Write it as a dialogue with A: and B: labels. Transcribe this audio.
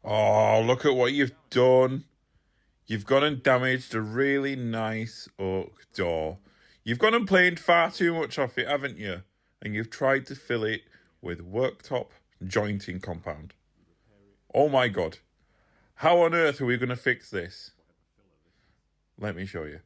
A: Oh, look at what you've done. You've gone and damaged a really nice oak door. You've gone and played far too much off it, haven't you? And you've tried to fill it with worktop jointing compound. Oh my god. How on earth are we going to fix this? Let me show you.